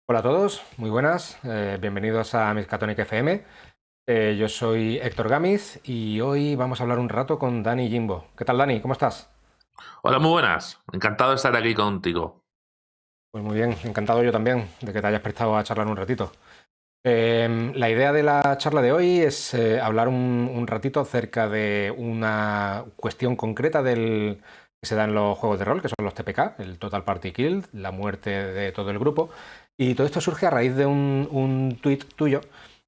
Hola a todos, muy buenas, bienvenidos a Miskatonic FM. Yo soy Héctor Gámez y hoy vamos a hablar un rato con Dani Jimbo. ¿Qué tal, Dani? ¿Cómo estás? Hola, muy buenas. Encantado de estar aquí contigo. Pues muy bien, encantado yo también de que te hayas prestado a charlar un ratito. La idea de la charla de hoy es hablar un ratito acerca de una cuestión concreta que se da en los juegos de rol, que son los TPK, el Total Party Kill, la muerte de todo el grupo. Y todo esto surge a raíz de un tuit tuyo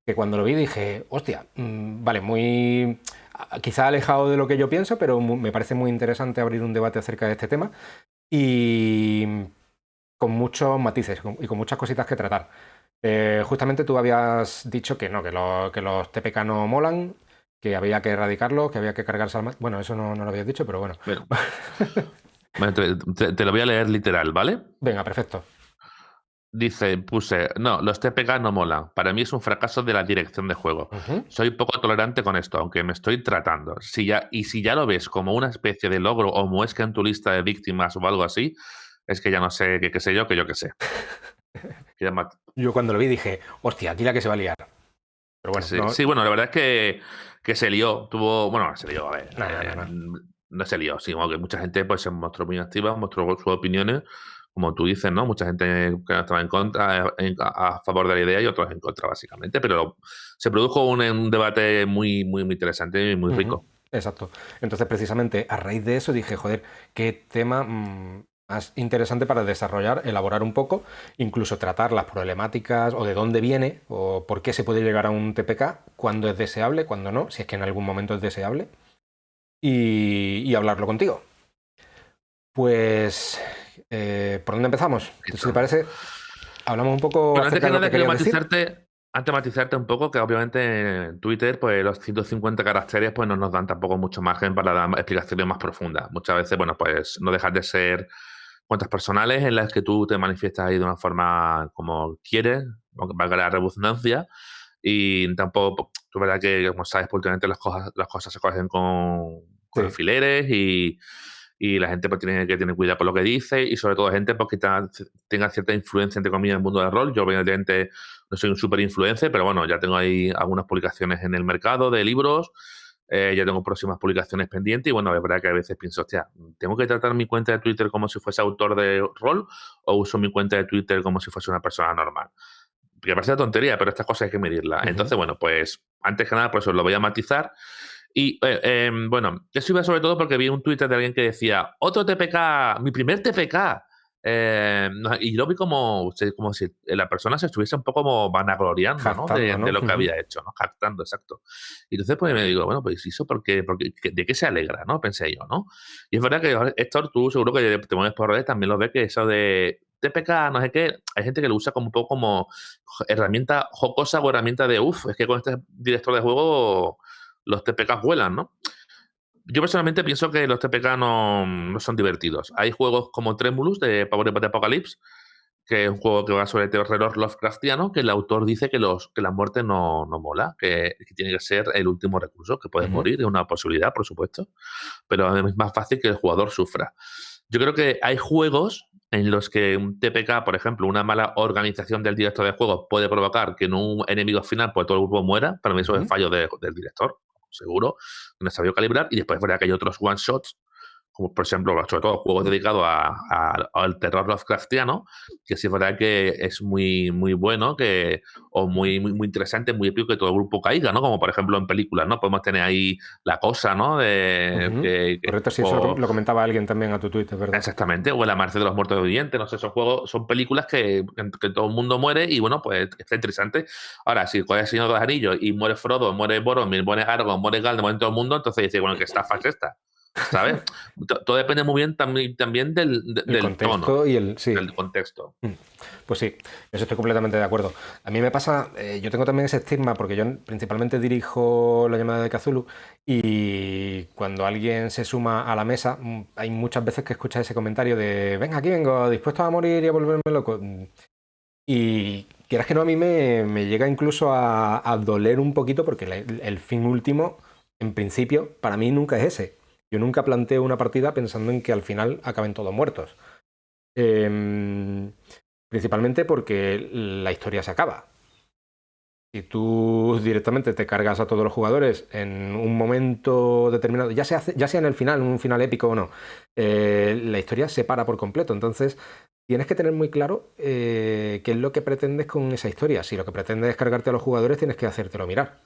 que cuando lo vi dije, hostia, vale, muy quizá alejado de lo que yo pienso, pero me parece muy interesante abrir un debate acerca de este tema y con muchos matices y con muchas cositas que tratar. Justamente tú habías dicho que no, que los TPK no molan, que había que erradicarlos, que había que cargarse al... Bueno, eso no lo habías dicho, pero bueno. Bueno, bueno, te lo voy a leer literal, ¿vale? Venga, perfecto. Puse, no, los TPK no molan. Para mí es un fracaso de la dirección de juego. Ujú. Soy poco tolerante con esto, aunque me estoy tratando. Si ya lo ves como una especie de logro o muesca en tu lista de víctimas o algo así, es que ya no sé qué sé yo, que yo qué sé. Que ya ma- Yo cuando lo vi dije, hostia, aquí la que se va a liar. Pero bueno, Sí, no, sí, bueno, la verdad es que se lió. Bueno, se lió, a ver. nada, nada, nada. No se lió, sí, como que mucha gente pues se mostró muy activa, mostró sus opiniones, como tú dices, ¿no? Mucha gente que estaba en contra, a favor de la idea y otros en contra, básicamente. Pero se produjo un debate muy interesante y muy Ujú, rico. exacto. Entonces, precisamente a raíz de eso dije, joder, qué tema más interesante para desarrollar, elaborar un poco, incluso tratar las problemáticas o de dónde viene o por qué se puede llegar a un TPK, cuándo es deseable, cuándo no, si es que en algún momento es deseable, y hablarlo contigo. Pues, ¿por dónde empezamos? Aquí Si te estamos. parece, hablamos un poco Bueno, antes acerca que de lo nada que quiero querías decir. matizarte un poco, que obviamente en Twitter, pues los 150 caracteres pues no nos dan tampoco mucho margen para dar explicaciones más profundas. Muchas veces, bueno, pues no dejas de ser cuentas personales en las que tú te manifiestas ahí de una forma como quieres, aunque valga la redundancia, y tampoco, tú verdad que, como sabes, pues, últimamente las cosas se cogen con Sí. alfileres y la gente pues tiene que tener cuidado con lo que dice y sobre todo gente pues, que tenga cierta influencia, entre comillas, en el mundo del rol. Yo, obviamente, no soy un super influencer, pero bueno, ya tengo ahí algunas publicaciones en el mercado de libros, ya tengo próximas publicaciones pendientes y bueno, es verdad que a veces pienso, hostia, ¿tengo que tratar mi cuenta de Twitter como si fuese autor de rol o uso mi cuenta de Twitter como si fuese una persona normal? Que parece una tontería, pero estas cosas hay que medirlas. Ujú. Entonces, bueno, pues antes que nada, pues os lo voy a matizar. Y bueno, eso iba sobre todo porque vi un Twitter de alguien que decía, otro TPK, mi primer TPK. Y lo vi como si la persona se estuviese un poco como vanagloriando, ¿no? Jactando, De ¿no? lo que Ujú. había hecho, ¿no? Jactando, exacto. Y entonces pues me digo, bueno, pues eso ¿de qué se alegra, no? Pensé yo, ¿no? Y es verdad que, Héctor, tú seguro que te mueves por redes, también lo ves que eso de TPK, no sé qué, hay gente que lo usa como un poco como herramienta jocosa o herramienta de, es que con este director de juego los TPK vuelan, ¿no? Yo personalmente pienso que los TPK no son divertidos. Hay juegos como Tremulous de Power de Apocalypse, que es un juego que va sobre terror Lovecraftiano, que el autor dice que la muerte no mola, que tiene que ser el último recurso, que puedes Ujú. morir, es una posibilidad, por supuesto, pero es más fácil que el jugador sufra. Yo creo que hay juegos en los que un TPK, por ejemplo, una mala organización del director de juego puede provocar que en un enemigo final pues todo el grupo muera. Para mí eso es Ujú. fallo del director, seguro, no ha sabido calibrar. Y después es verdad que hay otros one-shots como por ejemplo, sobre todo juegos dedicados al terror Lovecraftiano, que sí es verdad que es muy bueno, o muy interesante, muy épico que todo el grupo caiga, ¿no? Como por ejemplo en películas, ¿no? Podemos tener ahí La Cosa, ¿no? Ujú. Correcto, sí, eso lo comentaba alguien también a tu Twitter, ¿verdad? Exactamente, o El Amanecer de los Muertos Vivientes, no sé, esos juegos son películas que todo el mundo muere y bueno, pues está interesante. Ahora, si coges El Señor de los Anillos y muere Frodo, muere Boromir, muere Aragorn, muere Gandalf, muere todo el mundo, entonces dice, bueno, ¿qué estafa es esta? ¿Sabes? Todo depende muy bien también El del tono, contexto y el... Sí. del contexto. Mm. Pues sí, eso estoy completamente de acuerdo. A mí me pasa, yo tengo también ese estigma porque yo principalmente dirijo la llamada de Cthulhu y cuando alguien se suma a la mesa, hay muchas veces que escuchas ese comentario de, venga, aquí vengo, dispuesto a morir y a volverme loco. Y quieras que no, a mí me llega incluso a doler un poquito porque el fin último, en principio, para mí nunca es ese. Yo nunca planteo una partida pensando en que al final acaben todos muertos. Em, Principalmente porque la historia se acaba. Si tú directamente te cargas a todos los jugadores en un momento determinado, ya sea en el final, un final épico o no, la historia se para por completo. Entonces, tienes que tener muy claro qué es lo que pretendes con esa historia. Si lo que pretendes es cargarte a los jugadores, tienes que hacértelo mirar.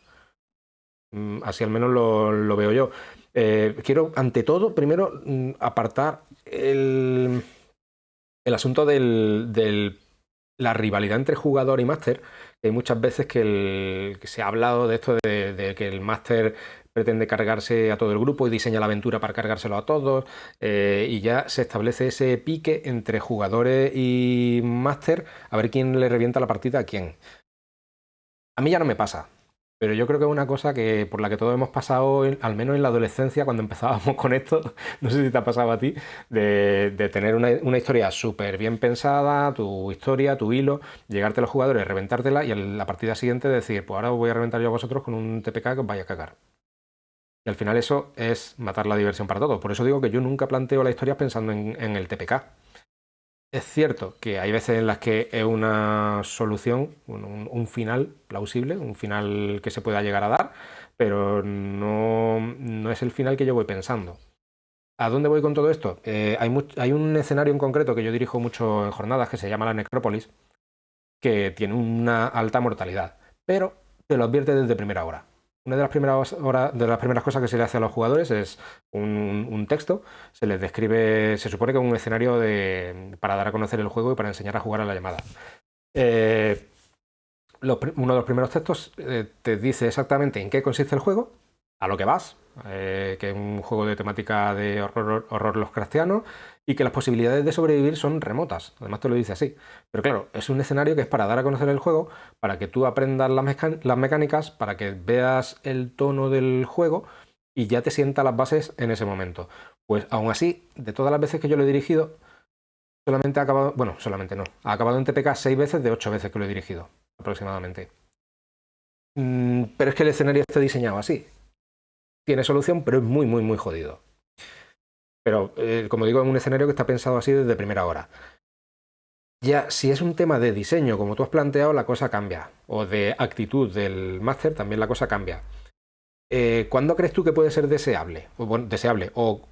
Así al menos lo veo yo. Quiero, ante todo, primero apartar el asunto de la rivalidad entre jugador y máster. Hay muchas veces que se ha hablado de esto de que el máster pretende cargarse a todo el grupo y diseña la aventura para cargárselo a todos, y ya se establece ese pique entre jugadores y máster a ver quién le revienta la partida a quién. A mí ya no me pasa. Pero yo creo que es una cosa que por la que todos hemos pasado, al menos en la adolescencia, cuando empezábamos con esto, no sé si te ha pasado a ti, de tener una historia súper bien pensada, tu historia, tu hilo, llegarte a los jugadores, reventártela y en la partida siguiente decir, pues ahora os voy a reventar yo a vosotros con un TPK que os vaya a cagar. Y al final eso es matar la diversión para todos. Por eso digo que yo nunca planteo la historia pensando en el TPK. Es cierto que hay veces en las que es una solución, un final plausible, un final que se pueda llegar a dar, pero no es el final que yo voy pensando. ¿A dónde voy con todo esto? Hay un escenario en concreto que yo dirijo mucho en jornadas que se llama la Necrópolis, que tiene una alta mortalidad, pero te lo advierte desde primera hora. Una de las primeras cosas que se le hace a los jugadores es un texto, se les describe, se supone que es un escenario para dar a conocer el juego y para enseñar a jugar a la llamada. Uno de los primeros textos te dice exactamente en qué consiste el juego, a lo que vas, que es un juego de temática de horror Lovecraftiano y que las posibilidades de sobrevivir son remotas. Además te lo dice así. Pero claro, es un escenario que es para dar a conocer el juego, para que tú aprendas las mecánicas, para que veas el tono del juego y ya te sienta las bases en ese momento. Pues aún así, de todas las veces que yo lo he dirigido, solamente ha acabado, bueno, solamente no, ha acabado en TPK 6 veces de 8 veces que lo he dirigido, aproximadamente. Pero es que el escenario está diseñado así. Tiene solución, pero es muy, muy, muy jodido. Pero, como digo, es un escenario que está pensado así desde primera hora. Ya, si es un tema de diseño, como tú has planteado, la cosa cambia. O de actitud del máster, también la cosa cambia. ¿Cuándo crees tú que puede ser deseable? O, bueno, deseable o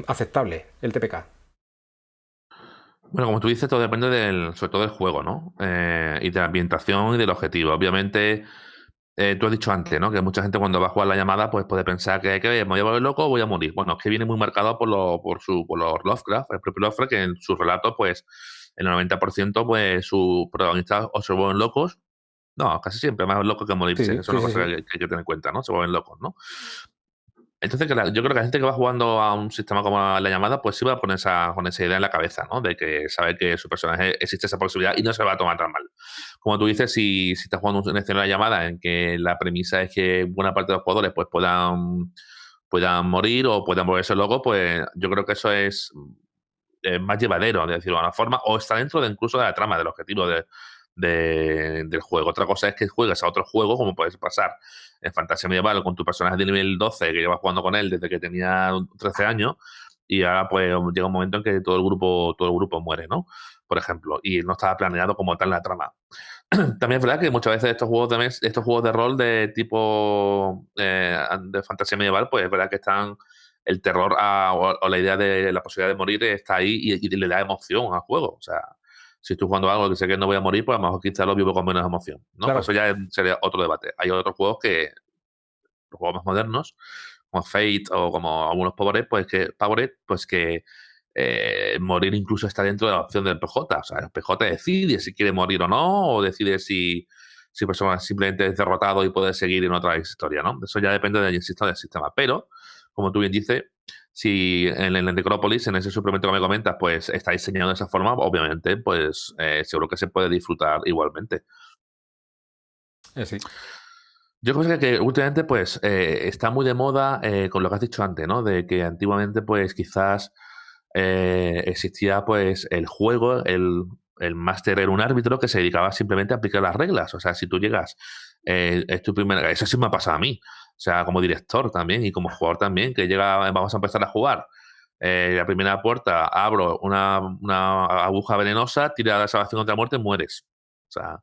aceptable el TPK. Bueno, como tú dices, todo depende sobre todo del juego, ¿no? Y de la ambientación y del objetivo. Obviamente, tú has dicho antes, ¿no? Que mucha gente cuando va a jugar la llamada, pues puede pensar que me voy a volver loco o voy a morir. Bueno, es que viene muy marcado por los Lovecraft, el propio Lovecraft, que en sus relatos, pues, el 90%, pues, sus protagonistas o se vuelven locos. No, casi siempre, más locos que morirse. Sí, Eso es sí, una sí, cosa sí. que hay que tener en cuenta, ¿no? Se vuelven locos, ¿no? Entonces, yo creo que la gente que va jugando a un sistema como la llamada, pues sí va con esa idea en la cabeza, ¿no? De que sabe que su personaje existe esa posibilidad y no se va a tomar tan mal. Como tú dices, si estás jugando un escenario de llamada en que la premisa es que buena parte de los jugadores pues puedan morir o puedan volverse locos, pues yo creo que eso es más llevadero, de decirlo de alguna forma, o está dentro incluso de la trama, del objetivo del juego. Otra cosa es que juegues a otro juego, como puedes pasar en Fantasía Medieval con tu personaje de nivel 12 que llevas jugando con él desde que tenía 13 años, y ahora pues llega un momento en que todo el grupo muere, ¿no? Por ejemplo, y no estaba planeado como tal la trama. También es verdad que muchas veces estos juegos de rol de tipo de fantasía medieval, pues es verdad que están el terror o la idea de la posibilidad de morir está ahí y le da emoción al juego. O sea, si estoy jugando algo que sé que no voy a morir, pues a lo mejor quizá lo vivo con menos emoción, ¿no? Pues Claro. eso ya sería otro debate. Hay otros juegos los juegos más modernos, como Fate o como algunos Powered, pues que morir incluso está dentro de la opción del PJ. O sea, el PJ decide si quiere morir o no, o decide si persona simplemente es derrotado y puede seguir en otra historia, ¿no? Eso ya depende del sistema. Pero, como tú bien dices, si en el Necrópolis, en ese suplemento que me comentas, pues está diseñado de esa forma, obviamente, pues seguro que se puede disfrutar igualmente. Sí. Yo creo que últimamente pues está muy de moda con lo que has dicho antes, ¿no? De que antiguamente pues quizás existía pues el juego, el máster era un árbitro que se dedicaba simplemente a aplicar las reglas. O sea, si tú llegas, es tu primera... Eso sí me ha pasado a mí. O sea, como director también y como jugador también, que llega, vamos a empezar a jugar. La primera puerta, abro una aguja venenosa, tira la salvación contra la muerte, mueres. O sea,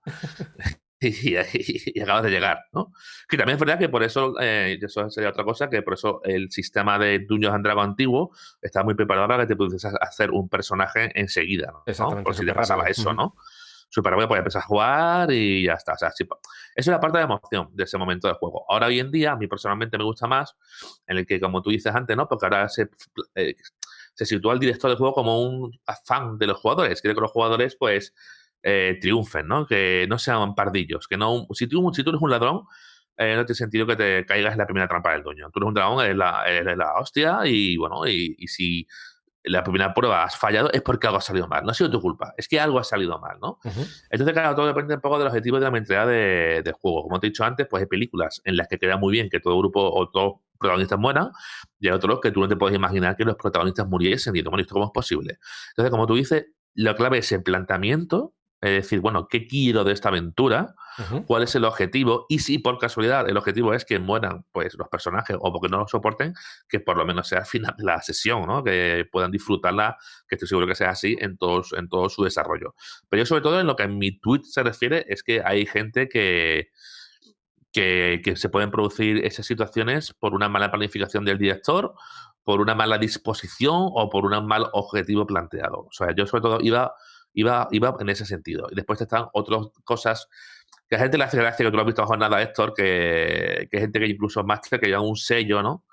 y acabas de llegar, ¿no? Que también es verdad que por eso, y eso sería otra cosa, que por eso el sistema de Dungeons and Dragons antiguo está muy preparado para que te pudieses hacer un personaje enseguida, ¿no? Exactamente, Por si te súper pasaba rápido. eso, Ujú. ¿no? Súper rápido, puedes empezar a jugar y ya está. O sea, sí, eso es la parte de emoción de ese momento del juego. Ahora, hoy en día, a mí personalmente me gusta más en el que, como tú dices antes, ¿no? Porque ahora eh, se sitúa el director del juego como un fan de los jugadores. Quiere que los jugadores, pues, triunfen, ¿no? Que no sean pardillos. Que no, si tú eres un ladrón, no tiene sentido que te caigas en la primera trampa del dueño. Tú eres un dragón, eres la hostia y, bueno, y si la primera prueba has fallado es porque algo ha salido mal. No ha sido tu culpa, es que algo ha salido mal, ¿no? Ujú. Entonces, claro, todo depende un poco del objetivo y de la mentalidad del juego. Como te he dicho antes, pues hay películas en las que queda muy bien que todo grupo o todos protagonistas mueran, y hay otros que tú no te puedes imaginar que los protagonistas muriesen. Y bueno, ¿esto cómo es posible? Entonces, como tú dices, la clave es el planteamiento, es decir, bueno, ¿qué quiero de esta aventura? Ujú. ¿Cuál es el objetivo? Y si por casualidad el objetivo es que mueran pues los personajes o porque no lo soporten, que por lo menos sea al final de la sesión, ¿no? Que puedan disfrutarla, que estoy seguro que sea así en todo su desarrollo. Pero yo, sobre todo, en lo que a mi tweet se refiere, es que hay gente que se pueden producir esas situaciones por una mala planificación del director, por una mala disposición o por un mal objetivo planteado. O sea, yo sobre todo iba en ese sentido. Y después están otras cosas que a gente le hace gracia, que tú lo has visto en jornada, Héctor, que gente que incluso máster que lleva un sello, ¿no?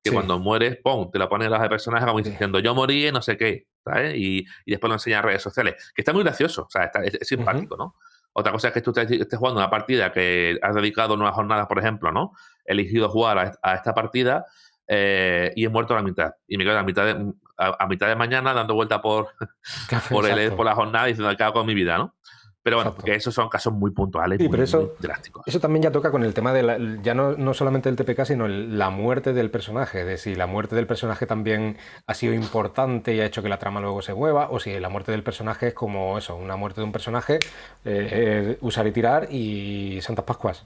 Que Sí, cuando mueres, ¡pum!, te la ponen en las de personajes como sí. diciendo yo morí en no sé qué, ¿sabes? Y después lo enseñan en redes sociales. Que está muy gracioso, o sea, es Ujú. simpático, ¿no? Otra cosa es que tú estés jugando una partida que has dedicado unas jornadas, por ejemplo, ¿no? He elegido jugar a esta partida y he muerto a la mitad. Y me quedo a mitad de mañana dando vuelta Claro, por exacto, la jornada diciendo que hago con mi vida, ¿no? Pero bueno, porque exacto. esos son casos muy puntuales, Sí, pero muy eso drásticos. también ya toca con el tema de ya no solamente el TPK, sino la muerte del personaje, de si la muerte del personaje también ha sido importante y ha hecho que la trama luego se mueva, o si la muerte del personaje es como eso, una muerte de un personaje, usar y tirar y Santas Pascuas.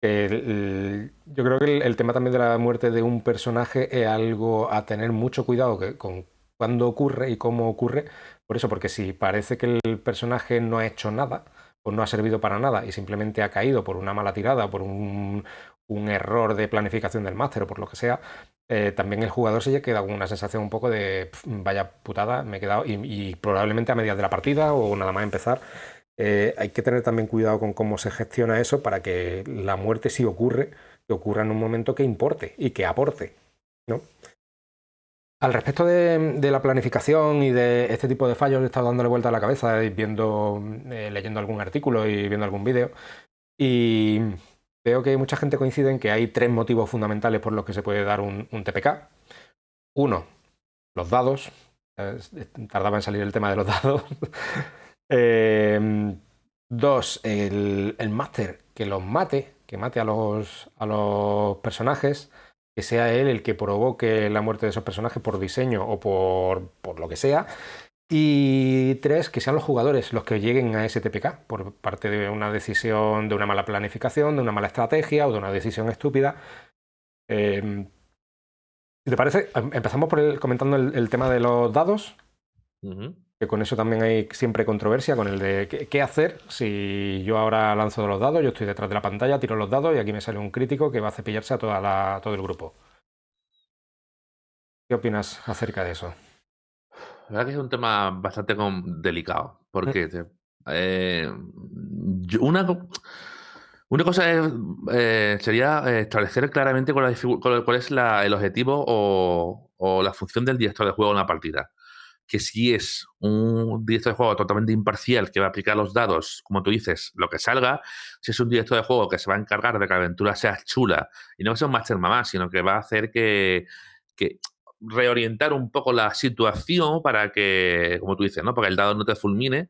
Yo creo que el tema también de la muerte de un personaje es algo a tener mucho cuidado con cuándo ocurre y cómo ocurre. Por eso, porque si parece que el personaje no ha hecho nada o no ha servido para nada y simplemente ha caído por una mala tirada, por un error de planificación del máster o por lo que sea, también el jugador se queda con una sensación un poco de vaya putada, me he quedado y probablemente a medias de la partida o nada más empezar hay que tener también cuidado con cómo se gestiona eso para que la muerte, si ocurre, que ocurra en un momento que importe y que aporte, ¿no? Al respecto de la planificación y de este tipo de fallos, he estado dándole vuelta a la cabeza y leyendo algún artículo y viendo algún vídeo. Y veo que mucha gente coincide en que hay tres motivos fundamentales por los que se puede dar un TPK. Uno, los dados. Tardaba en salir el tema de los dados. Eh, Dos, el máster que los mate, que mate a los personajes, que sea él el que provoque la muerte de esos personajes por diseño o por lo que sea. Y tres, que sean los jugadores los que lleguen a ese TPK por parte de una decisión, de una mala planificación, de una mala estrategia o de una decisión estúpida. Eh, si te parece, empezamos comentando el tema de los dados, Ujú. que con eso también hay siempre controversia, con el de qué hacer si yo ahora lanzo los dados, yo estoy detrás de la pantalla, tiro los dados y aquí me sale un crítico que va a cepillarse a todo el grupo. ¿Qué opinas acerca de eso? La verdad que es un tema bastante delicado, Mm. porque una cosa sería establecer claramente cuál es el objetivo o la función del director de juego en una partida. Que si es un director de juego totalmente imparcial que va a aplicar los dados, como tú dices, lo que salga, si es un director de juego que se va a encargar de que la aventura sea chula y no que sea un master mamá, sino que va a hacer que reorientar un poco la situación para que, como tú dices, ¿no? Para que el dado no te fulmine.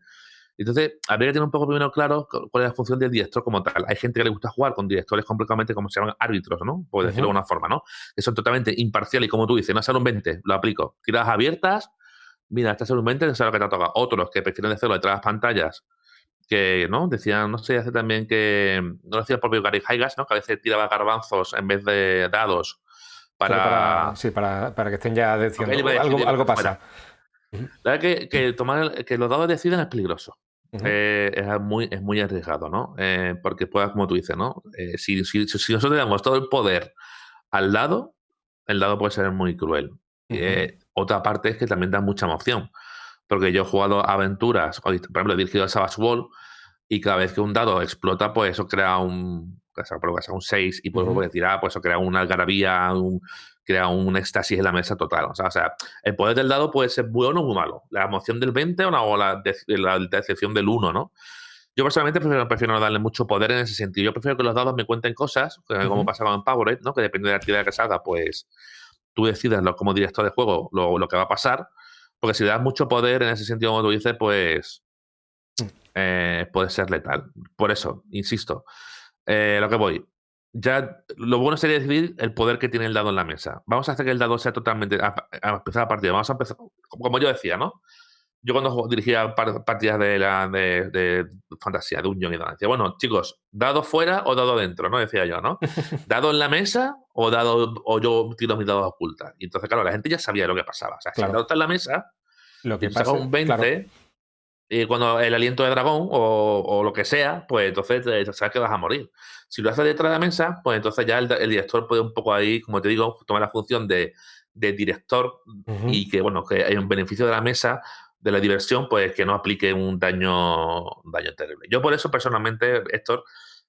Entonces, habría que tener un poco primero claro cuál es la función del director como tal. Hay gente que le gusta jugar con directores completamente como se llaman árbitros, ¿no? Por decirlo de Ujú. alguna forma, ¿no? Que son totalmente imparciales y como tú dices, no sale un 20, lo aplico. Tiradas abiertas, mira, este es un 20, eso es lo que te toca. Otros que prefieren hacerlo detrás de las pantallas, que, ¿no? Decían, no sé, hace también que, no lo decía el propio Gary Gygax, ¿no? Que a veces tiraba garbanzos en vez de dados Solo para... para que estén ya Porque él diciendo iba a algo, decidir lo algo que fuera. pasa. Ujú, La verdad que los dados decidan es peligroso. ujú, Es muy arriesgado, ¿no? Porque pueda, como tú dices, ¿no? Si nosotros le damos todo el poder al dado, el dado puede ser muy cruel. ujú, Otra parte es que también da mucha emoción. Porque yo he jugado aventuras, por ejemplo, he dirigido a Savage World, y cada vez que un dado explota, pues eso crea un 6 y pues ujú. puede tirar, pues eso crea una algarabía, crea un éxtasis en la mesa total. O sea, el poder del dado puede ser bueno o muy malo. La emoción del 20 o la decepción del 1, ¿no? Yo personalmente prefiero no darle mucho poder en ese sentido. Yo prefiero que los dados me cuenten cosas, como Ujú. pasaba en Powered, ¿no? Que depende de la actividad que salga, pues tú decidas como director de juego lo que va a pasar. Porque si le das mucho poder en ese sentido, como tú dices, pues puede ser letal. Por eso, insisto, lo que voy. Ya lo bueno sería decidir el poder que tiene el dado en la mesa. Vamos a hacer que el dado sea totalmente. A empezar la partida. Vamos a empezar. Como yo decía, ¿no? Yo cuando dirigía partidas de fantasía, de Unión y demás, decía, bueno, chicos, ¿dado fuera o dado dentro? ¿No? Decía yo, ¿no? ¿Dado en la mesa o yo tiro mis dados ocultas? Y entonces, claro, la gente ya sabía lo que pasaba. O sea, si el dado Claro, está en la mesa lo y que tú sacas pase, un claro. 20 y cuando el aliento de dragón o lo que sea, pues entonces sabes que vas a morir. Si lo haces detrás de la mesa, pues entonces ya el director puede un poco ahí, como te digo, tomar la función de director Ujú. y que, bueno, que hay un beneficio de la mesa, de la diversión, pues que no aplique un daño terrible. Yo por eso, personalmente, Héctor,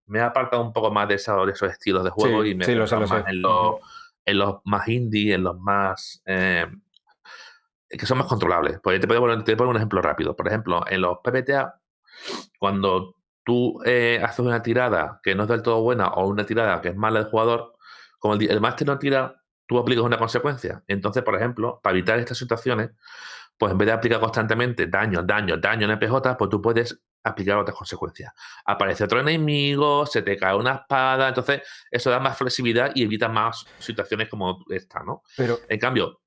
me he apartado un poco más de esos estilos de juego Sí, y me he sí, lo sé, centrado lo más sé. Ujú. en los más indie, en los más que son más controlables. Pues te puedo poner un ejemplo rápido. Por ejemplo, en los PBTA, cuando tú haces una tirada que no es del todo buena o una tirada que es mala del jugador, como el máster no tira, tú aplicas una consecuencia. Entonces, por ejemplo, para evitar estas situaciones, pues en vez de aplicar constantemente daño en EPJ, pues tú puedes aplicar otras consecuencias. Aparece otro enemigo, se te cae una espada, entonces eso da más flexibilidad y evita más situaciones como esta, ¿no? Pero, En cambio,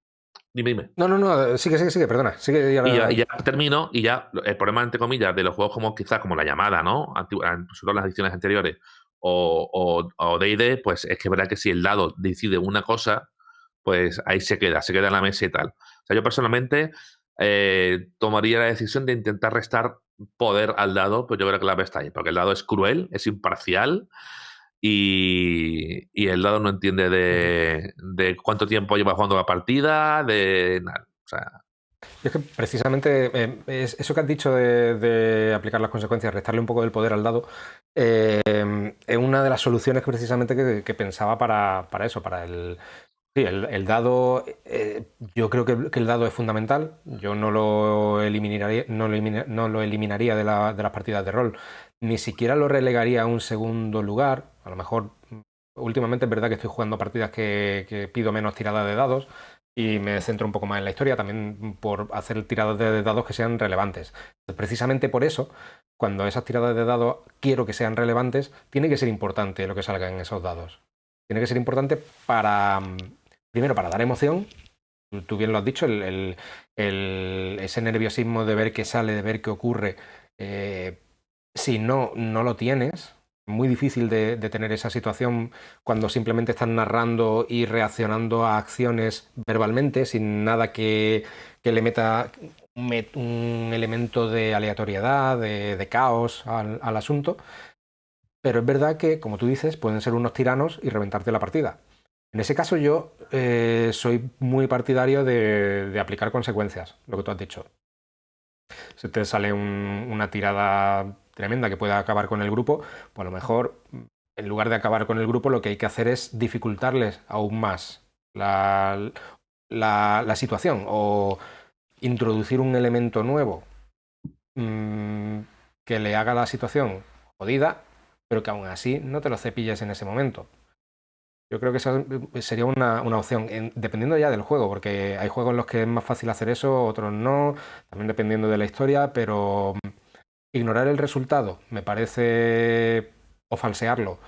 dime. no, no, no, sigue, perdona. Sigue y Y ya ahora- termino, y ya el problema, entre comillas, de los juegos como quizás como La Llamada, ¿no? Sobre todo las ediciones anteriores, o D&D, pues es que es verdad que si el dado decide una cosa, pues ahí se queda en la mesa y tal. O sea, yo personalmente tomaría la decisión de intentar restar poder al dado, pues yo creo que la clave está ahí, porque el dado es cruel, es imparcial, y el dado no entiende Ujú. de cuánto tiempo lleva jugando la partida, de nada. O sea, Es que precisamente eso que has dicho de aplicar las consecuencias, restarle un poco del poder al dado, es una de las soluciones que precisamente que pensaba para eso, para el, sí, el dado, yo creo que el dado es fundamental. Yo no lo eliminaría, no lo eliminaría de las partidas de rol. Ni siquiera lo relegaría a un segundo lugar. A lo mejor, últimamente es verdad que estoy jugando partidas que pido menos tiradas de dados y me centro un poco más en la historia, también por hacer tiradas de dados que sean relevantes. Precisamente por eso, cuando esas tiradas de dados quiero que sean relevantes, tiene que ser importante lo que salga en esos dados. Tiene que ser importante para, primero, para dar emoción. Tú bien lo has dicho, ese nerviosismo de ver qué sale, de ver qué ocurre. eh, si no lo tienes, muy difícil de tener esa situación cuando simplemente estás narrando y reaccionando a acciones verbalmente, sin nada que le meta un elemento de aleatoriedad, de caos al asunto. Pero es verdad que, como tú dices, pueden ser unos tiranos y reventarte la partida. En ese caso yo soy muy partidario de aplicar consecuencias, lo que tú has dicho. Si te sale una tirada tremenda que pueda acabar con el grupo, pues a lo mejor en lugar de acabar con el grupo lo que hay que hacer es dificultarles aún más la situación o introducir un elemento nuevo mmm, que le haga la situación jodida, pero que aún así no te lo cepilles en ese momento. Yo creo que esa sería una opción, dependiendo ya del juego, porque hay juegos en los que es más fácil hacer eso, otros no, también dependiendo de la historia, pero ignorar el resultado me parece, o falsearlo,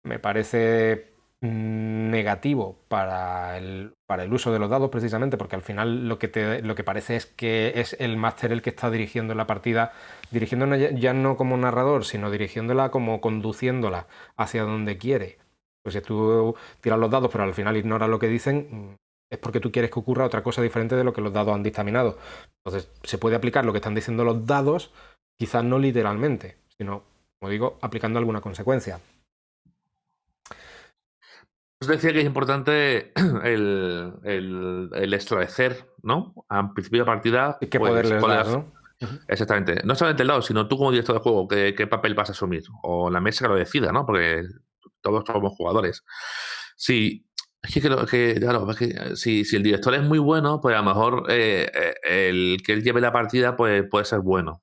me parece negativo para el uso de los dados, precisamente, porque al final lo que parece es que es el máster el que está dirigiendo la partida, dirigiéndola ya no como narrador, sino dirigiéndola como conduciéndola hacia donde quiere. Pues si tú tiras los dados pero al final ignoras lo que dicen, es porque tú quieres que ocurra otra cosa diferente de lo que los dados han dictaminado. Entonces, se puede aplicar lo que están diciendo los dados, quizás no literalmente, sino, como digo, aplicando alguna consecuencia. Os decía que es importante el establecer, ¿no? A principio de partida, ¿Y qué poder pues, les cuál das, es no? Ujú. exactamente. No solamente el lado, sino tú como director de juego, qué papel vas a asumir. O la mesa que lo decida, ¿no? Porque todos somos jugadores. Si, es claro, es que si el director es muy bueno, pues a lo mejor el que él lleve la partida pues, puede ser bueno.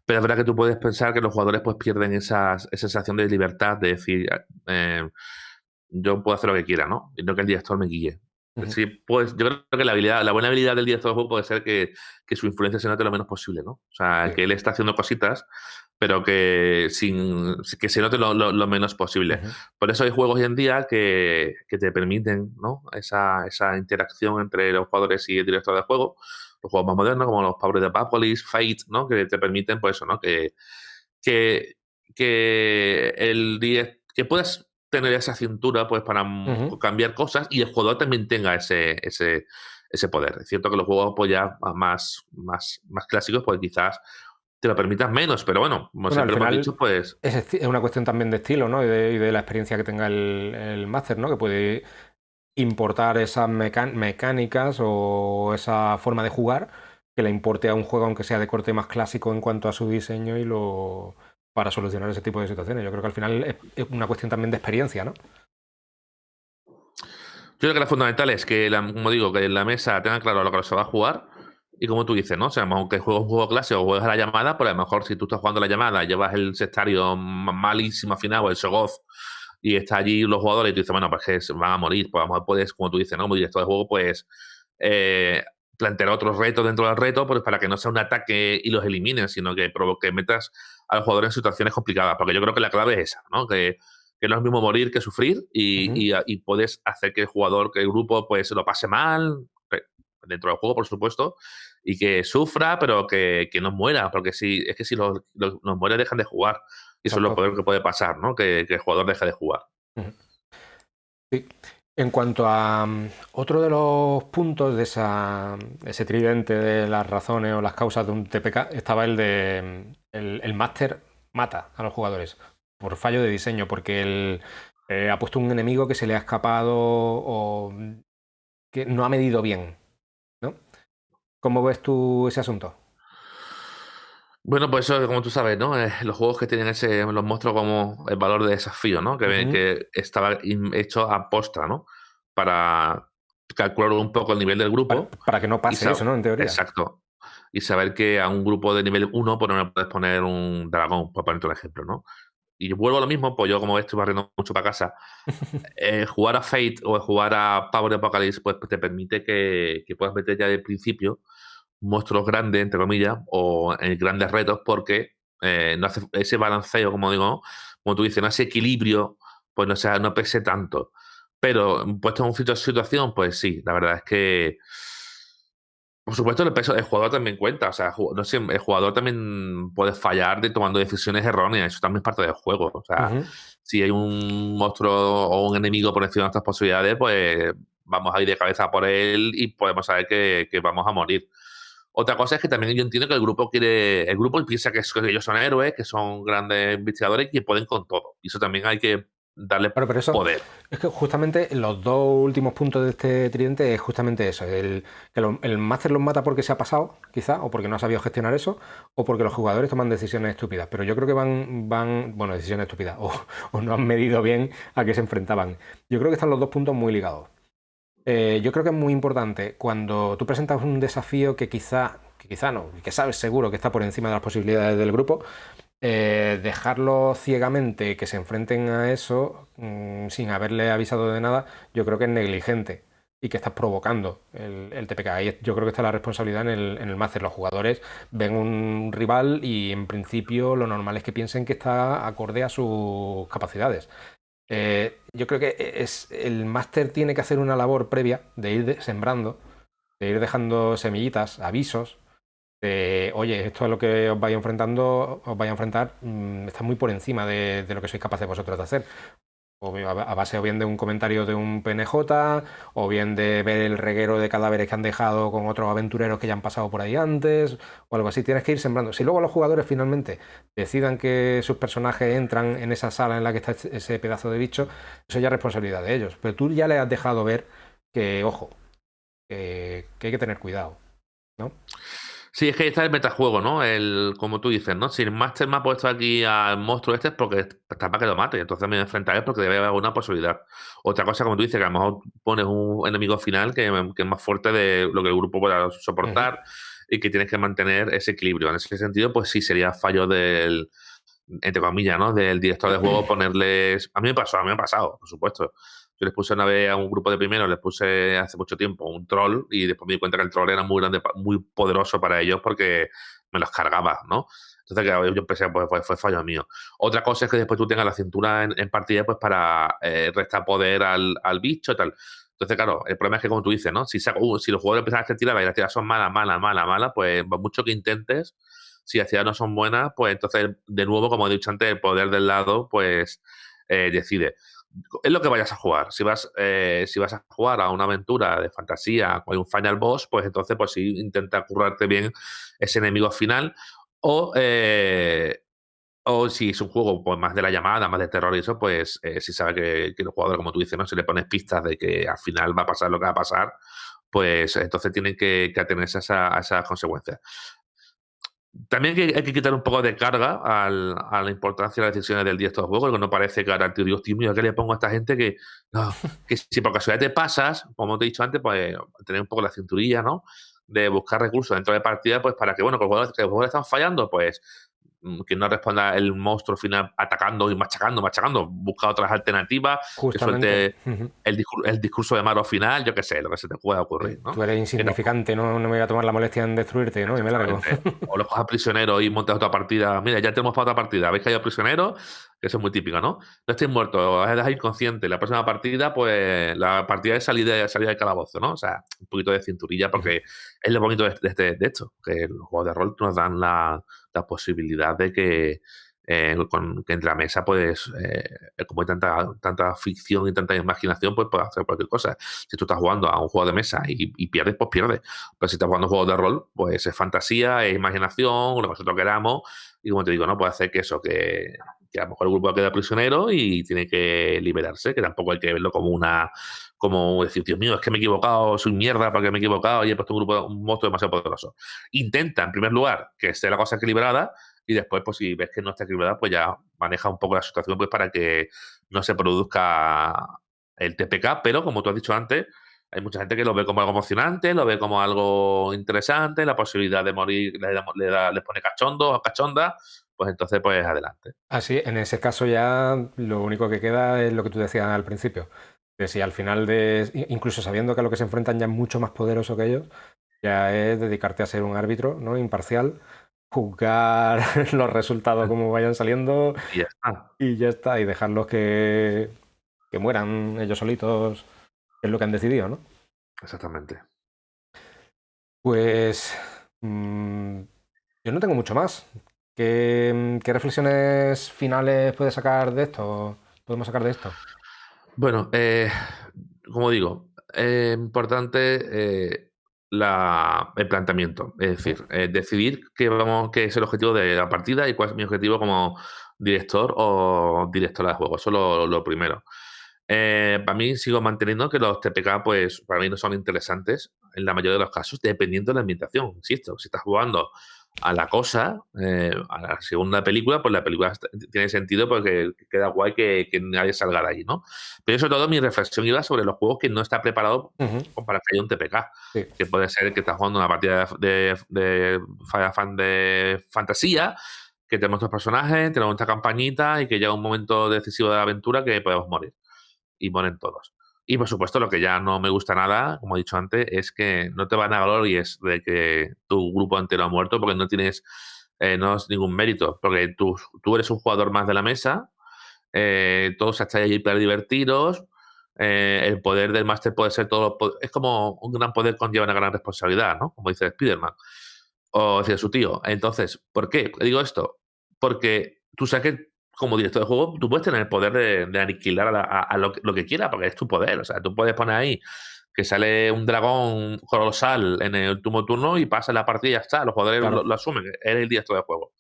Pero es verdad que tú puedes pensar que los jugadores pues pierden esa sensación de libertad de decir, yo puedo hacer lo que quiera, ¿no? Y no que el director me guíe. Ujú. Sí, pues yo creo que la buena habilidad del director de juego puede ser que su influencia se note lo menos posible, ¿no? O sea, Sí. que él está haciendo cositas, pero que se note lo menos posible. Ujú. Por eso hay juegos hoy en día que te permiten, ¿no? Esa interacción entre los jugadores y el director de juego. Los juegos más modernos, como los Power of the Apocalypse, Fate, ¿no? Que te permiten, pues eso, ¿no? Que, que puedas tener esa cintura pues para Ujú. cambiar cosas y el jugador también tenga ese poder. Es cierto que los juegos pues ya más clásicos pues quizás te lo permitas menos, pero bueno, como Bueno, al siempre hemos dicho, final pues es una cuestión también de estilo, ¿no? Y de la experiencia que tenga el máster, ¿no? Que puede importar esas mecánicas o esa forma de jugar que le importe a un juego, aunque sea de corte más clásico en cuanto a su diseño para solucionar ese tipo de situaciones. Yo creo que al final es una cuestión también de experiencia, ¿no? yo creo que lo fundamental es que, como digo, que en la mesa tengan claro lo que se va a jugar. Y como tú dices, ¿no? O sea, aunque juegues un juego clásico o juegues a la llamada, pues a lo mejor si tú estás jugando a la llamada, llevas el sectario malísimo afinado, el Sogoth, y está allí los jugadores y tú dices, bueno, pues que se van a morir. Pues a lo mejor puedes, como tú dices, ¿no? Como director de juego, pues eh, plantear otros retos dentro del reto, pues para que no sea un ataque y los eliminen, sino que metas al jugador en situaciones complicadas. Porque yo creo que la clave es esa, ¿no? Que no es lo mismo morir que sufrir Ujú. y puedes hacer que el jugador, que el grupo, pues se lo pase mal, dentro del juego, por supuesto, y que sufra, pero que no muera, porque es que si los muere dejan de jugar. Y eso es lo Exacto. peor que puede pasar, ¿no? Que el jugador deje de jugar. Ujú. Sí. En cuanto a otro de los puntos de ese tridente de las razones o las causas de un TPK, estaba el de el máster mata a los jugadores por fallo de diseño, porque él ha puesto un enemigo que se le ha escapado o que no ha medido bien, ¿no? ¿Cómo ves tú ese asunto? Bueno, pues eso, como tú sabes, ¿no? Los juegos que tienen los monstruos como el valor de desafío, ¿no? Ujú. Que estaba hecho a postra, ¿no? Para calcular un poco el nivel del grupo Para que no y pase eso, ¿no? En teoría. exacto. Y saber que a un grupo de nivel 1 pues no le puedes poner un dragón, por ponerte un ejemplo, ¿no? Y vuelvo a lo mismo, pues yo como estoy barriendo mucho para casa, jugar a Fate o jugar a Power Apocalypse pues te permite que puedas meter ya de principio monstruos grandes, entre comillas, o en grandes retos, porque no hace ese balanceo, como digo, ¿no? Como tú dices, no ese equilibrio, pues no, sea, no pese tanto. Pero puesto en una situación, pues sí, la verdad es que, por supuesto, el peso del jugador también cuenta. O sea, no sé, el jugador también puede fallar de tomando decisiones erróneas. Eso también es parte del juego. O sea, Ujú. si hay un monstruo o un enemigo por encima de nuestras posibilidades, pues vamos a ir de cabeza por él y podemos saber que vamos a morir. Otra cosa es que también yo entiendo que el grupo piensa que ellos son héroes, que son grandes investigadores y que pueden con todo. Y eso también hay que darle Claro, pero eso poder. es que justamente los dos últimos puntos de este tridente es justamente eso, que el máster los mata porque se ha pasado, quizá, o porque no ha sabido gestionar eso, o porque los jugadores toman decisiones estúpidas. Pero yo creo que bueno, decisiones estúpidas, o no han medido bien a qué se enfrentaban. Yo creo que están los dos puntos muy ligados. Yo creo que es muy importante cuando tú presentas un desafío que quizá no, que sabes seguro que está por encima de las posibilidades del grupo, dejarlo ciegamente que se enfrenten a eso sin haberle avisado de nada, yo creo que es negligente y que estás provocando el TPK. Ahí yo creo que está la responsabilidad en el máster. Los jugadores ven un rival y en principio lo normal es que piensen que está acorde a sus capacidades. Yo creo que el máster tiene que hacer una labor previa de ir sembrando, de ir dejando semillitas, avisos oye, esto es lo que os vais a enfrentar, está muy por encima de lo que sois capaces vosotros de hacer. A base o bien de un comentario de un PNJ, o bien de ver el reguero de cadáveres que han dejado con otros aventureros que ya han pasado por ahí antes, o algo así. Tienes que ir sembrando. Si luego los jugadores finalmente decidan que sus personajes entran en esa sala en la que está ese pedazo de bicho, eso ya es responsabilidad de ellos. Pero tú ya les has dejado ver que, ojo, que hay que tener cuidado, ¿no? Sí, es que ahí está el metajuego, ¿no? Como tú dices, ¿no? Si el máster me ha puesto aquí al monstruo este es porque está para que lo mate. Entonces me voy a enfrentar a él porque debe haber alguna posibilidad. Otra cosa, como tú dices, que a lo mejor pones un enemigo final que es más fuerte de lo que el grupo pueda Ujú. soportar y que tienes que mantener ese equilibrio. En ese sentido, pues sí, sería fallo del, entre comillas, ¿no? Del director de juego ponerles... A mí me ha pasado, por supuesto. Yo les puse una vez a un grupo de primeros, les puse hace mucho tiempo un troll y después me di cuenta que el troll era muy grande, muy poderoso para ellos porque me los cargaba, ¿no? Entonces, claro, yo pensé, pues fue fallo mío. Otra cosa es que después tú tengas la cintura en partida pues para restar poder al bicho y tal. Entonces, claro, el problema es que, como tú dices, ¿no? Si los jugadores empiezan a hacer tiradas y las tiradas son malas, malas, malas, malas, pues por mucho que intentes, si las tiradas no son buenas, pues entonces, de nuevo, como he dicho antes, el poder del lado, pues decide. Es lo que vayas a jugar. Si vas a jugar a una aventura de fantasía o hay un final boss, pues entonces, pues sí, intenta currarte bien ese enemigo final. O, eh, o si es un juego pues, más de la llamada, más de terror y eso, pues si sabe que el jugador, como tú dices, ¿no? Si le pones pistas de que al final va a pasar lo que va a pasar, pues entonces tienen que atenerse a esas consecuencias. También hay que quitar un poco de carga a la importancia de las decisiones del día de estos juegos, que no parece que ahora el tío, Dios mío, ¿qué le pongo a esta gente que, no, que si por casualidad te pasas, como te he dicho antes, pues tener un poco la cinturilla, ¿no? De buscar recursos dentro de partida, pues para que, bueno, que los jugadores están fallando, pues que no responda el monstruo final atacando y machacando, machacando, busca otras alternativas, que Justamente. suelte el discurso de Maro final, yo qué sé, lo que se te pueda ocurrir, Tú ¿no? eres Que no, insignificante, no, no me voy a tomar la molestia en destruirte, ¿no? Y me largo. exactamente. O los cojas prisioneros y montas otra partida. Mira, ya tenemos para otra partida. ¿Habéis caído prisioneros? Que eso es muy típico, ¿no? No estáis muertos, os dejáis inconsciente. La próxima partida, pues la partida es salida del calabozo, ¿no? O sea, un poquito de cinturilla, Ujú. porque es lo bonito de esto, que los juegos de rol nos dan la posibilidad de que que entre la mesa, pues, como hay tanta ficción y tanta imaginación, pues puedes hacer cualquier cosa. Si tú estás jugando a un juego de mesa y pierdes, pues pierdes. Pero si estás jugando juegos de rol, pues es fantasía, es imaginación, lo que nosotros queramos. Y como te digo, no puede hacer que eso, que a lo mejor el grupo queda prisionero y tiene que liberarse, que tampoco hay que verlo como decir, Dios mío, es que me he equivocado, soy mierda porque me he equivocado y he puesto un monstruo demasiado poderoso. Intenta, en primer lugar, que esté la cosa equilibrada y después, pues si ves que no está equilibrada, pues ya maneja un poco la situación pues para que no se produzca el TPK, pero como tú has dicho antes, hay mucha gente que lo ve como algo emocionante, lo ve como algo interesante, la posibilidad de morir les pone cachondo o cachonda, pues entonces, pues adelante. Así, en ese caso ya lo único que queda es lo que tú decías al principio. Que si al final incluso sabiendo que a lo que se enfrentan ya es mucho más poderoso que ellos, ya es dedicarte a ser un árbitro, ¿no? Imparcial, juzgar los resultados como vayan saliendo Y ya está. y ya está, y dejarlos que mueran ellos solitos, que es lo que han decidido, ¿no? Exactamente. Pues mm, yo no tengo mucho más. ¿Qué reflexiones finales puedes sacar de esto? ¿Podemos sacar de esto? Bueno, como digo, importante el planteamiento, es Ujú. decir, decidir qué es el objetivo de la partida y cuál es mi objetivo como director o directora de juego. Eso es lo primero. Para mí sigo manteniendo que los TPK, pues, para mí no son interesantes en la mayoría de los casos, dependiendo de la ambientación. Insisto, si estás jugando a la cosa, a la segunda película, pues la película tiene sentido porque queda guay que nadie salga de allí, ¿no? Pero sobre todo mi reflexión iba sobre los juegos que no está preparado Ujú. para que haya un TPK, Sí. que puede ser que estás jugando una partida de Final Fan de fantasía, que tenemos nuestros personajes, tenemos nuestra campañita y que llega un momento decisivo de la aventura que podemos morir. Y mueren todos. Y por supuesto, lo que ya no me gusta nada, como he dicho antes, es que no te van a glories de que tu grupo entero ha muerto porque no es ningún mérito, porque tú eres un jugador más de la mesa, todos estáis allí para divertiros, el poder del máster puede ser es como un gran poder conlleva una gran responsabilidad, ¿no? Como dice Spiderman, o dice su tío. Entonces, ¿por qué digo esto? Porque tú sabes que como director de juego, tú puedes tener el poder de aniquilar a lo que quieras, porque es tu poder. O sea, tú puedes poner ahí que sale un dragón colosal en el último turno y pasa la partida y ya está. Los jugadores Claro. lo asumen, eres el director de juego.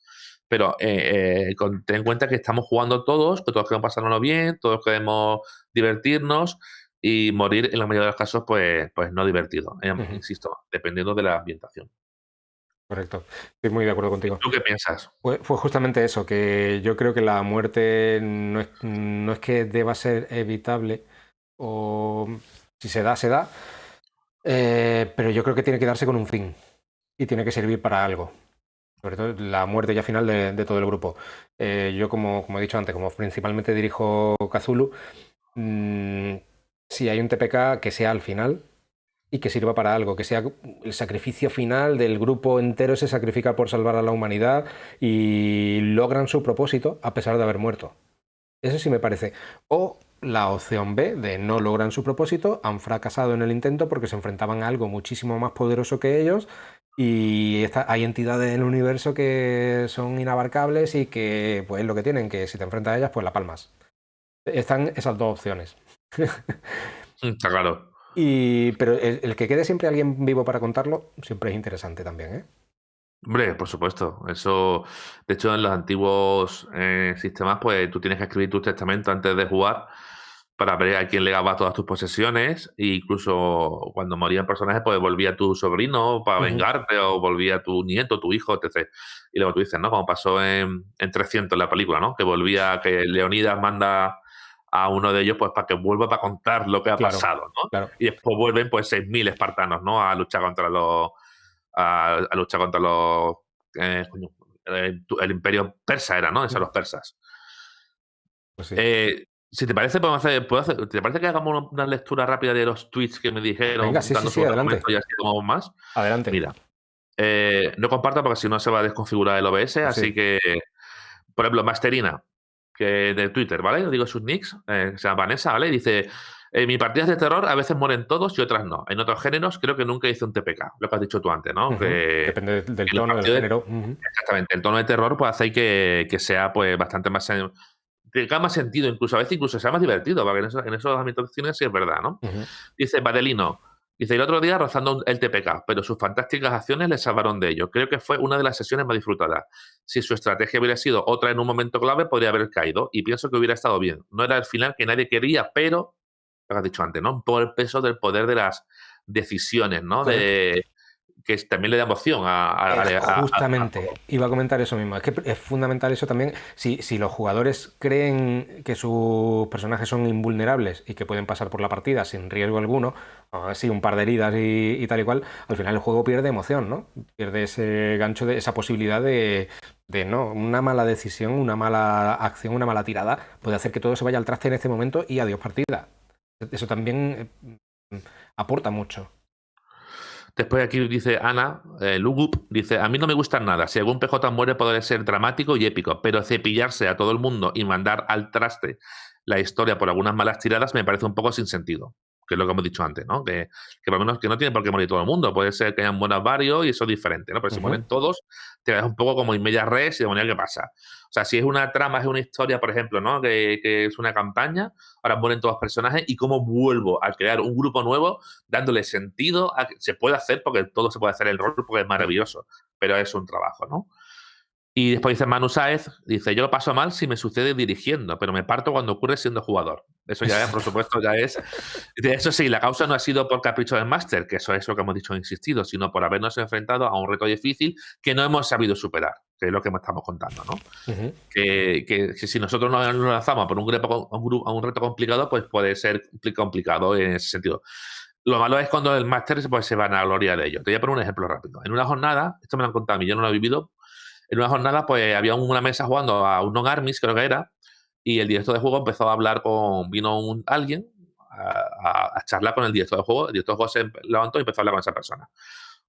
Pero ten en cuenta que estamos jugando todos, que todos queremos pasárnoslo bien, todos queremos divertirnos y morir en la mayoría de los casos, pues no divertido. Insisto, dependiendo de la ambientación. Correcto. Estoy muy de acuerdo contigo. ¿Tú qué piensas? Fue justamente eso, que yo creo que la muerte no es que deba ser evitable, o si se da, se da, pero yo creo que tiene que darse con un fin y tiene que servir para algo. Sobre todo la muerte ya final de todo el grupo. Yo, como he dicho antes, como principalmente dirijo Cthulhu, si hay un TPK que sea al final y que sirva para algo, que sea el sacrificio final del grupo entero, se sacrifica por salvar a la humanidad y logran su propósito a pesar de haber muerto. Eso sí me parece. O la opción B, de no logran su propósito, han fracasado en el intento porque se enfrentaban a algo muchísimo más poderoso que ellos y hay entidades en el universo que son inabarcables y que, pues, lo que tienen, que si te enfrentas a ellas, pues la palmas. Están esas dos opciones. Está claro. Pero el que quede siempre alguien vivo para contarlo, siempre es interesante también, ¿eh? Hombre, por supuesto. Eso, de hecho, en los antiguos sistemas, pues tú tienes que escribir tu testamento antes de jugar para ver a quién legaba todas tus posesiones. E incluso cuando morían personajes, pues volvía tu sobrino para vengarte, o volvía tu nieto, tu hijo, etc. Y luego tú dices, ¿no? Como pasó en 300 la película, ¿no? Que volvía, que Leonidas manda a uno de ellos, pues para que vuelva para contar lo que ha Claro, pasado, ¿no? claro. Y después vuelven, pues, 6.000 espartanos, ¿no? A luchar contra los a luchar contra los el imperio persa era, ¿no? Esos los persas. Pues sí. Si te parece, ¿te parece que hagamos una lectura rápida de los tweets que me dijeron, Venga, sí, dando su adelante. argumento y así tomamos más? Adelante. Mira, no comparto porque si no se va a desconfigurar el OBS, Pues así sí. que, por ejemplo, Masterina, que de Twitter, ¿vale? Os digo sus nicks, se llama Vanessa, ¿vale? Dice, en mis partidas de terror a veces mueren todos y otras no. En otros géneros creo que nunca hice un TPK, lo que has dicho tú antes, ¿no? Depende del En los tono, del partidos género. exactamente, el tono de terror pues hace que sea pues bastante más que tenga más sentido, incluso a veces incluso sea más divertido, porque en esas ambientaciones sí es verdad, ¿no? Dice Badelino, dice, el otro día rozando el TPK, pero sus fantásticas acciones le salvaron de ello. Creo que fue una de las sesiones más disfrutadas. Si su estrategia hubiera sido otra en un momento clave, podría haber caído, y pienso que hubiera estado bien. No era el final que nadie quería, pero, lo que has dicho antes, ¿no? Por el peso del poder de las decisiones, ¿no? Correcto. Que también le da emoción Justamente, iba a comentar eso mismo. Es que es fundamental eso también. Si los jugadores creen que sus personajes son invulnerables y que pueden pasar por la partida sin riesgo alguno, así un par de heridas y tal y cual, al final el juego pierde emoción, ¿no? Pierde ese gancho, de esa posibilidad de no, una mala decisión, una mala acción, una mala tirada puede hacer que todo se vaya al traste en este momento y adiós partida. Eso también aporta mucho. Después aquí dice Ana, Lugup, dice, a mí no me gustan nada. Si algún PJ muere podría ser dramático y épico, pero cepillarse a todo el mundo y mandar al traste la historia por algunas malas tiradas me parece un poco sin sentido. Que es lo que hemos dicho antes, ¿no? Que por lo menos que no tiene por qué morir todo el mundo. Puede ser que hayan muertos varios y eso es diferente, ¿no? Pero si mueren todos, te das un poco como en media res y de manera que pasa. O sea, si es una trama, es una historia, por ejemplo, ¿no? Que es una campaña, ahora mueren todos los personajes y cómo vuelvo a crear un grupo nuevo dándole sentido a que se puede hacer, porque todo se puede hacer en el rol, porque es maravilloso, pero es un trabajo, ¿no? Y después dice Manu Sáez, dice, yo lo paso mal si me sucede dirigiendo, pero me parto cuando ocurre siendo jugador. Eso ya, por supuesto, ya es... Eso sí, la causa no ha sido por capricho del máster, que eso es lo que hemos dicho e insistido, sino por habernos enfrentado a un reto difícil que no hemos sabido superar, que es lo que estamos contando, ¿no? Que si nosotros nos lanzamos por a un reto complicado, pues puede ser complicado en ese sentido. Lo malo es cuando el máster pues, se van a gloria de ello. Te voy a poner un ejemplo rápido. En una jornada, esto me lo han contado a mí, yo no lo he vivido, en una jornada pues había una mesa jugando a un non-armies, creo que era, y el director de juego empezó a hablar vino alguien a charlar con el director de juego. El director de juego se levantó y empezó a hablar con esa persona.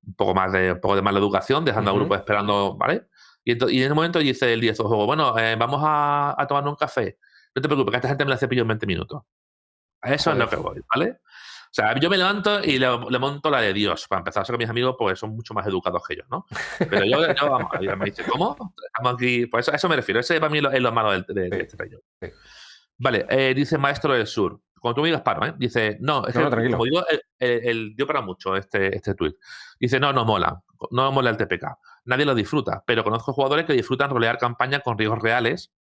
Un poco de mala educación, dejando al grupo esperando, ¿vale? Y en ese momento dice el director de juego, bueno, vamos a tomarnos un café. No te preocupes, que a esta gente me la cepillo en 20 minutos. A eso es lo que voy, ¿vale? sea, yo me levanto y le monto la de Dios. Para empezar, sé que mis amigos pues, son mucho más educados que yo, ¿no? Pero yo vamos, y me dice, ¿cómo? Estamos aquí. Pues a eso me refiero. Ese para mí es lo malo de Sí, este rollo. sí. Vale, dice Maestro del Sur. Cuando tú me digas paro, ¿eh? Dice, no, es No, no, que, como tranquilo. digo, dio para mucho este tweet. Dice, no mola. No mola el TPK. Nadie lo disfruta, pero conozco jugadores que disfrutan rolear campaña con riesgos reales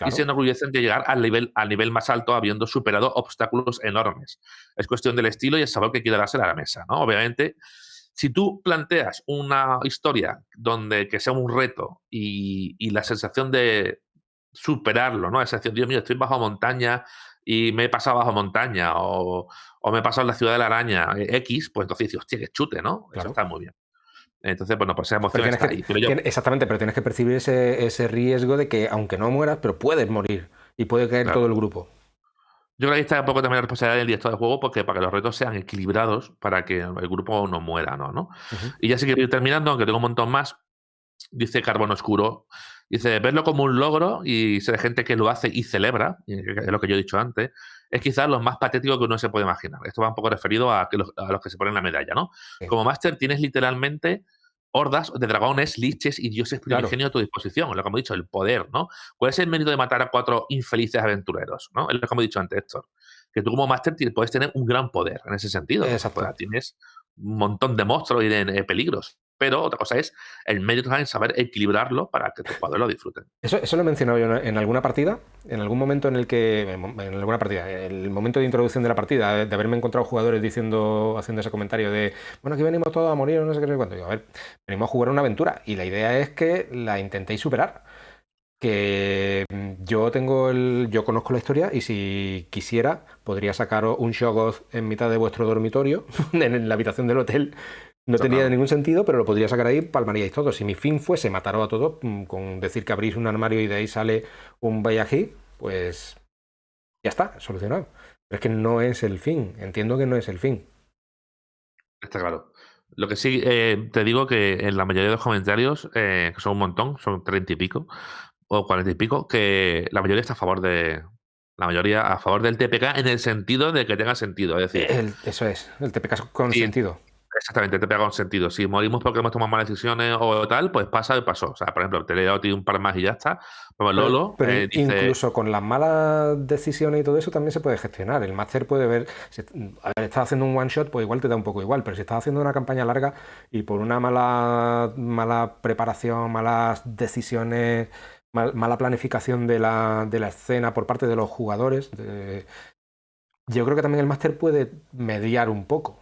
y se Claro. enorgullecen de llegar al nivel más alto habiendo superado obstáculos enormes. Es cuestión del estilo y el sabor que quiera darse a la mesa, ¿no? Obviamente, si tú planteas una historia donde que sea un reto y la sensación de superarlo, ¿no? Esa sensación, Dios mío, estoy bajo montaña y me he pasado bajo montaña o me he pasado en la ciudad de la araña X, pues entonces dices, hostia, que chute, ¿no? Eso Claro. está muy bien. Entonces, bueno, pues esa Pero emoción tienes está que, ahí. Pero yo, exactamente, pero tienes que percibir ese riesgo de que, aunque no mueras, pero puedes morir y puede caer todo claro. el grupo. Yo creo que ahí está un poco también la responsabilidad del director de juego porque para que los retos sean equilibrados para que el grupo no muera, ¿no? Ujú. Y ya sí que ir terminando, aunque tengo un montón más, dice Carbono Oscuro, dice, verlo como un logro y ser gente que lo hace y celebra, y es lo que yo he dicho antes, es quizás lo más patético que uno se puede imaginar. Esto va un poco referido a los que se ponen la medalla, ¿no? Sí. Como máster tienes literalmente hordas de dragones, liches y dioses Claro, primigenios a tu disposición, lo que hemos dicho, el poder, ¿no? ¿Cuál es el mérito de matar a 4 infelices aventureros, ¿no? Es lo que hemos dicho antes, Héctor. Que tú como máster puedes tener un gran poder en ese sentido, porque pues, exacto. tienes un montón de monstruos y de peligros. Pero otra cosa es el mérito en saber equilibrarlo para que tus jugadores lo disfruten. Eso lo he mencionado yo en alguna partida, en algún momento en el que, en alguna partida, el momento de introducción de la partida, de haberme encontrado jugadores haciendo ese comentario de, bueno, aquí venimos todos a morir, no sé qué, no sé cuánto. Digo, a ver, venimos a jugar una aventura y la idea es que la intentéis superar. Que yo conozco la historia y si quisiera podría sacaros un Shoggoth en mitad de vuestro dormitorio, en la habitación del hotel. No tendría Total. ningún sentido, pero lo podría sacar ahí, palmaríais todos. Si mi fin fuese mataros a todos, con decir que abrís un armario y de ahí sale un Bayají, pues ya está, solucionado. Pero es que no es el fin, entiendo que no es el fin. Está claro. Lo que sí te digo que en la mayoría de los comentarios, que son un montón, son 30 y pico, o 40 y pico, que la mayoría está a favor de. La mayoría a favor del TPK en el sentido de que tenga sentido. Es decir, Eso es, el TPK con si sentido. exactamente, TPK con sentido. Si morimos porque hemos tomado malas decisiones o tal, pues pasa y pasó. O sea, por ejemplo, te le he dado a ti un par más y ya está. Como Lolo dice. Incluso con las malas decisiones y todo eso también se puede gestionar. El máster puede ver, si a ver, estás haciendo un one shot, pues igual te da un poco igual, pero si estás haciendo una campaña larga y por una mala preparación, malas decisiones, mala planificación de la escena por parte de los jugadores, yo creo que también el máster puede mediar un poco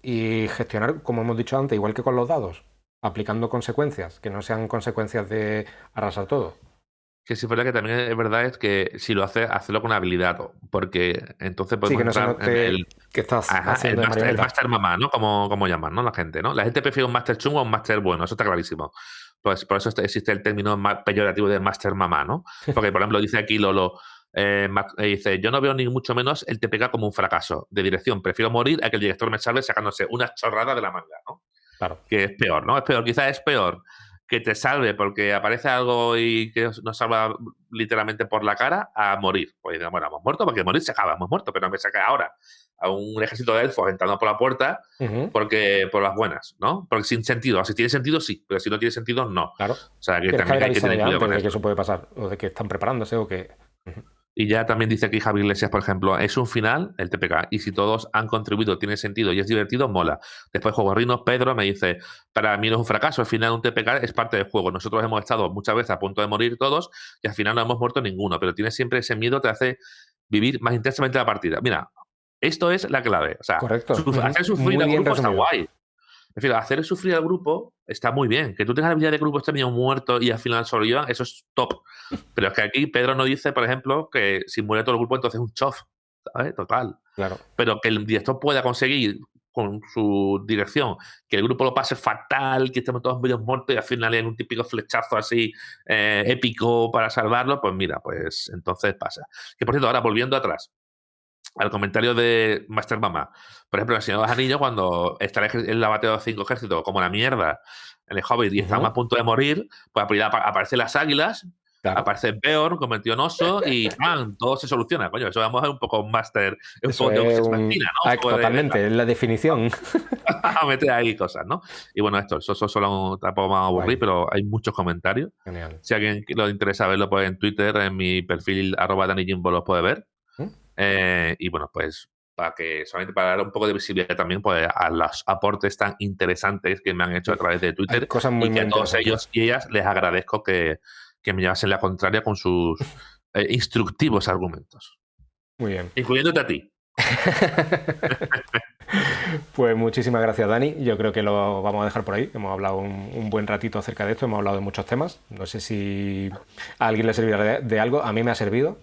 y gestionar, como hemos dicho antes, igual que con los dados, aplicando consecuencias, que no sean consecuencias de arrasar todo. Que si fuera que también es verdad es que si lo hace, hacerlo con habilidad, porque entonces Sí, podemos que no se entrar en note el, que estás ajá, haciendo de el marioneta. máster mamá, ¿no? Como llaman, ¿no? La gente, ¿no? La gente prefiere un máster chungo a un máster bueno, eso está clarísimo. Pues por eso existe el término peyorativo de máster mamá, ¿no? Porque, por ejemplo, dice aquí Lolo, dice, yo no veo ni mucho menos el TPK como un fracaso de dirección, prefiero morir a que el director me salve sacándose una chorrada de la manga, ¿no? Claro. Que es peor, ¿no? Es peor, quizás es peor que te salve porque aparece algo y que nos salva literalmente por la cara a morir. Pues bueno, hemos muerto porque morir se acaba, hemos muerto, pero no me saca ahora a un ejército de elfos entrando por la puerta Ujú. porque por las buenas, ¿no? Porque sin sentido. Si tiene sentido, sí, pero si no tiene sentido, no. Claro. O sea que Tienes que también haber hay que avisado tener ya cuidado antes con de que eso. eso puede pasar, o de que están preparándose, o que. Ujú. Y ya también dice aquí Javi Iglesias, por ejemplo, es un final, el TPK, y si todos han contribuido, tiene sentido y es divertido, mola. Después Juego Rinos, Pedro me dice, para mí no es un fracaso, al final un TPK es parte del juego. Nosotros hemos estado muchas veces a punto de morir todos y al final no hemos muerto ninguno, pero tienes siempre ese miedo, te hace vivir más intensamente la partida. Mira, esto es la clave. O sea, Correcto. Ujú. hacer sufrir Muy al bien grupo está resumido. guay. Prefiero hacer sufrir al grupo está muy bien. Que tú tengas la habilidad de grupo este medio muerto y al final sobrevivan, eso es top. Pero es que aquí Pedro no dice, por ejemplo, que si muere todo el grupo, entonces es un chof. ¿Sabes? Total. Claro. Pero que el director pueda conseguir con su dirección que el grupo lo pase fatal, que estemos todos medio muertos y al final hay un típico flechazo así épico para salvarlo, pues mira, pues entonces pasa. Que por cierto, ahora volviendo atrás, al comentario de Master Mama. Por ejemplo, en el Señor de los Anillos, cuando está el abateo de 5 ejércitos como la mierda en el Hobbit y estamos Ujú. a punto de morir, pues aparecen las águilas Claro. aparece Beorn convertido en oso y ¡pam! Todo se soluciona. Coño, eso vamos a ver un poco máster, un Eso poco de es Ex un... Machina, ¿no? Un Ah, poco de, venga, totalmente, es la definición. a meter ahí cosas, ¿no? Y bueno, esto, eso solo tampoco vamos a aburrir, Guay, pero hay muchos comentarios. genial. Si a alguien lo interesa verlo, pues en Twitter, en mi perfil @DaniJimbo los puede ver. ¿Mm? Y bueno, pues para que solamente para dar un poco de visibilidad también pues, a los aportes tan interesantes que me han hecho a Sí, través de hay Twitter cosas muy, y que muy a todos interesantes. ellos y ellas les agradezco que me llevasen la contraria con sus instructivos argumentos, Muy bien. incluyéndote a ti. Pues muchísimas gracias, Dani. Yo creo que lo vamos a dejar por ahí. Hemos hablado un buen ratito acerca de esto, hemos hablado de muchos temas. No sé si a alguien le servirá de algo. A mí me ha servido.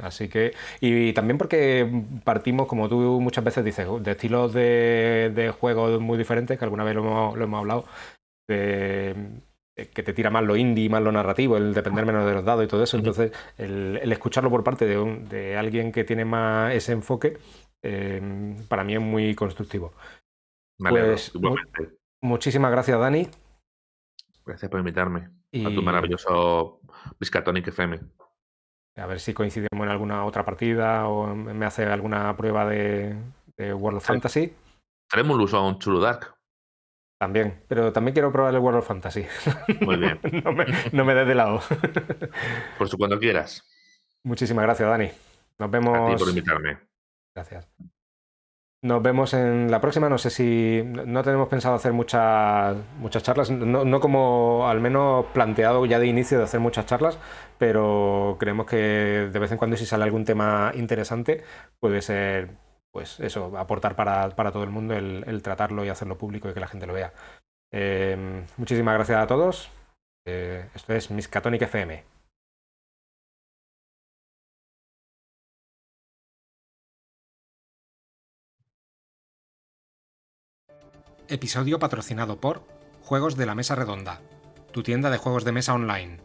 Así que, y también porque partimos, como tú muchas veces dices, de estilos de juegos muy diferentes, que alguna vez lo hemos hablado, de- que te tira más lo indie, más lo narrativo, el depender menos de los dados y todo eso. Ujú. Entonces, el escucharlo por parte de alguien que tiene más ese enfoque, para mí es muy constructivo. Me alegro, Pues igualmente. muchísimas gracias, Dani. Gracias por invitarme a tu Y maravilloso Biscatonic FM. a ver si coincidimos en alguna otra partida o me hace alguna prueba de World of Fantasy. Tremulous o un True Dark. También, pero también quiero probar el World of Fantasy. Muy bien. No me des de lado. Por su cuando quieras. Muchísimas gracias, Dani. Nos A ti por vemos. invitarme. Gracias. Nos vemos en la próxima. No sé si no tenemos pensado hacer muchas charlas, no como al menos planteado ya de inicio de hacer muchas charlas, pero creemos que de vez en cuando si sale algún tema interesante puede ser, pues eso, aportar para todo el mundo el tratarlo y hacerlo público y que la gente lo vea. Muchísimas gracias a todos. Esto es Miskatonic FM. Episodio patrocinado por Juegos de la Mesa Redonda, tu tienda de juegos de mesa online.